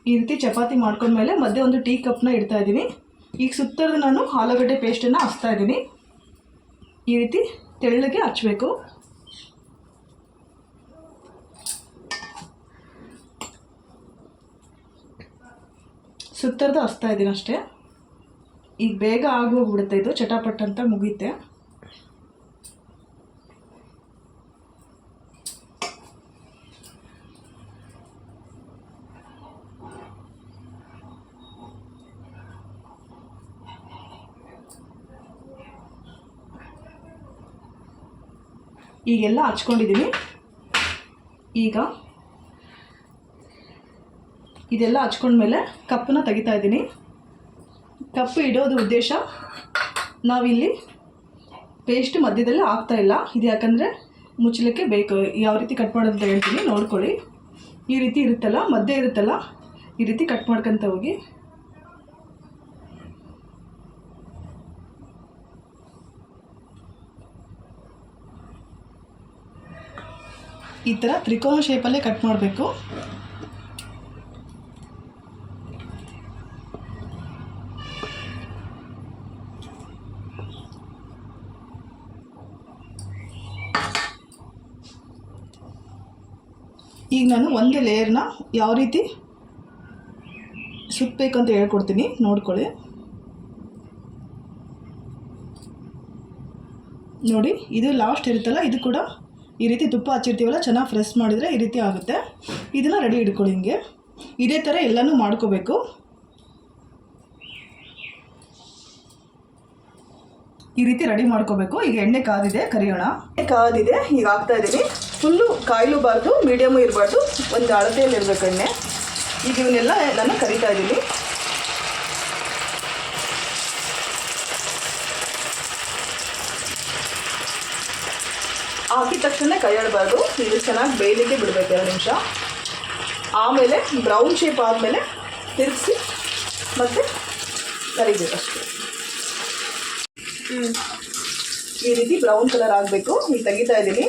ಈ ರೀತಿ ಚಪಾತಿ ಮಾಡ್ಕೊಂಡ್ಮೇಲೆ ಮಧ್ಯೆ ಒಂದು ಟೀ ಕಪ್ನ ಇಡ್ತಾ ಇದ್ದೀನಿ. ಈಗ ಸುತ್ತರದ ನಾನು ಆಲೂಗಡ್ಡೆ ಪೇಸ್ಟನ್ನು ಹಚ್ತಾ ಇದ್ದೀನಿ. ಈ ರೀತಿ ತೆಳ್ಳಗೆ ಹಚ್ಚಬೇಕು. ಸುತ್ತರದ ಹಚ್ತಾ ಇದ್ದೀನಿ ಅಷ್ಟೇ. ಈಗ ಬೇಗ ಆಗೋಗ್ಬಿಡುತ್ತೆ, ಇದು ಚಟಾಪಟ್ ಅಂತ ಮುಗಿಯುತ್ತೆ. ಈಗೆಲ್ಲ ಹಚ್ಕೊಂಡಿದ್ದೀನಿ. ಈಗ ಇದೆಲ್ಲ ಹಚ್ಕೊಂಡ್ಮೇಲೆ ಕಪ್ಪನ್ನ ತೆಗಿತಾ ಇದ್ದೀನಿ. ಕಪ್ಪು ಇಡೋದು ಉದ್ದೇಶ, ನಾವಿಲ್ಲಿ ಪೇಸ್ಟ್ ಮಧ್ಯದಲ್ಲಿ ಹಾಕ್ತಾ ಇಲ್ಲ. ಇದು ಯಾಕಂದರೆ ಮುಚ್ಚಲಿಕ್ಕೆ ಬೇಕು. ಯಾವ ರೀತಿ ಕಟ್ ಮಾಡೋದು ಅಂತ ಹೇಳ್ತೀನಿ, ನೋಡ್ಕೊಳ್ಳಿ. ಈ ರೀತಿ ಇರುತ್ತಲ್ಲ, ಮಧ್ಯೆ ಇರುತ್ತಲ್ಲ, ಈ ರೀತಿ ಕಟ್ ಮಾಡ್ಕೊತ ಹೋಗಿ. ಈ ಥರ ತ್ರಿಕೋನ ಶೇಪಲ್ಲೇ ಕಟ್ ಮಾಡಬೇಕು. ಈಗ ನಾನು ಒಂದೇ ಲೇಯರ್ನ ಯಾವ ರೀತಿ ಸುತ್ತಬೇಕು ಅಂತ ಹೇಳ್ಕೊಡ್ತೀನಿ, ನೋಡ್ಕೊಳ್ಳಿ. ನೋಡಿ, ಇದು ಲಾಸ್ಟ್ ಇರುತ್ತಲ್ಲ, ಇದು ಕೂಡ ಈ ರೀತಿ ತುಪ್ಪ ಹಚ್ಚಿರ್ತೀವಲ್ಲ, ಚೆನ್ನಾಗಿ ಪ್ರೆಸ್ ಮಾಡಿದರೆ ಈ ರೀತಿ ಆಗುತ್ತೆ. ಇದನ್ನು ರೆಡಿ ಇಟ್ಕೊಳ್ಳಿ. ಹಿಂಗೆ ಇದೇ ಥರ ಎಲ್ಲನೂ ಮಾಡ್ಕೋಬೇಕು. ಈ ರೀತಿ ರೆಡಿ ಮಾಡ್ಕೋಬೇಕು. ಈಗ ಎಣ್ಣೆ ಕಾದಿದೆ, ಕರಿಯೋಣ. ಎಣ್ಣೆ ಕಾದಿದೆ, ಈಗ ಹಾಕ್ತಾ ಇದ್ದೀನಿ. ಫುಲ್ಲು ಕಾಯಲೂಬಾರ್ದು, ಮೀಡಿಯಮು ಇರಬಾರ್ದು, ಒಂದು ಅಳತೆಯಲ್ಲಿ ಇರಬೇಕು ಎಣ್ಣೆ. ಈಗ ಇವನ್ನೆಲ್ಲ ನಾನು ಕರಿತಾ ಇದ್ದೀನಿ. ಹಾಕಿದ ತಕ್ಷಣ ಕೈ ಆಡಬಾರ್ದು. ಇದು ಚೆನ್ನಾಗಿ ಬೇಯಲಿಕ್ಕೆ ಬಿಡಬೇಕು 2 ನಿಮಿಷ. ಆಮೇಲೆ ಬ್ರೌನ್ ಶೇಪ್ ಆದಮೇಲೆ ತಿರುಗಿಸಿ ಮತ್ತು ಕರಿಬೇಕು ಅಷ್ಟೇ. ಈ ರೀತಿ ಬ್ರೌನ್ ಕಲರ್ ಆಗಬೇಕು. ಈಗ ತೆಗಿತಾ ಇದ್ದೀನಿ.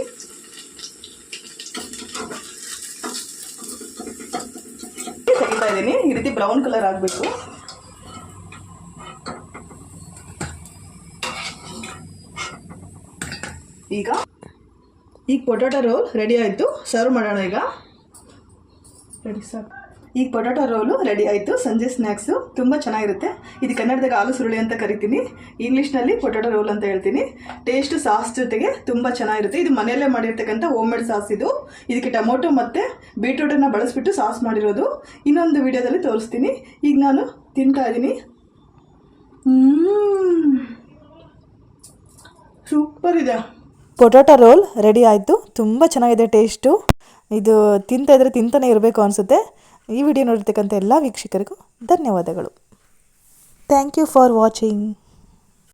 ಈ ರೀತಿ ಬ್ರೌನ್ ಕಲರ್ ಆಗಬೇಕು. ಈಗ ಪೊಟ್ಯಾಟೊ ರೋಲ್ ರೆಡಿ ಆಯಿತು. ಸರ್ವ್ ಮಾಡೋಣ. ಈಗ ರೆಡಿ ಸಾಕು. ಈಗ ಪೊಟ್ಯಾಟೊ ರೋಲು ರೆಡಿ ಆಯಿತು. ಸಂಜೆ ಸ್ನ್ಯಾಕ್ಸು ತುಂಬ ಚೆನ್ನಾಗಿರುತ್ತೆ. ಇದು ಕನ್ನಡದಾಗ ಆಲೂ ಸುರುಳಿ ಅಂತ ಕರಿತೀನಿ, ಇಂಗ್ಲೀಷ್ನಲ್ಲಿ ಪೊಟ್ಯಾಟೊ ರೋಲ್ ಅಂತ ಹೇಳ್ತೀನಿ. ಟೇಸ್ಟು ಸಾಸ್ ಜೊತೆಗೆ ತುಂಬ ಚೆನ್ನಾಗಿರುತ್ತೆ. ಇದು ಮನೆಯಲ್ಲೇ ಮಾಡಿರ್ತಕ್ಕಂಥ ಹೋಮ್ ಮೇಡ್ ಸಾಸ್. ಇದಕ್ಕೆ ಟೊಮೊಟೊ ಮತ್ತು ಬೀಟ್ರೂಟನ್ನು ಬಳಸಿಬಿಟ್ಟು ಸಾಸ್ ಮಾಡಿರೋದು. ಇನ್ನೊಂದು ವಿಡಿಯೋದಲ್ಲಿ ತೋರಿಸ್ತೀನಿ. ಈಗ ನಾನು ತಿಂತಾ ಇದ್ದೀನಿ. ಸೂಪರ್ ಇದೆ. ಪೊಟ್ಯಾಟೊ ರೋಲ್ ರೆಡಿ ಆಯಿತು. ತುಂಬ ಚೆನ್ನಾಗಿದೆ ಟೇಸ್ಟು. ಇದು ತಿಂತಾಯಿದ್ರೆ ತಿಂತಾನೆ ಇರಬೇಕು ಅನಿಸುತ್ತೆ. ಈ ವಿಡಿಯೋ ನೋಡಿರ್ತಕ್ಕಂಥ ಎಲ್ಲ ವೀಕ್ಷಕರಿಗೂ ಧನ್ಯವಾದಗಳು. Thank you for watching.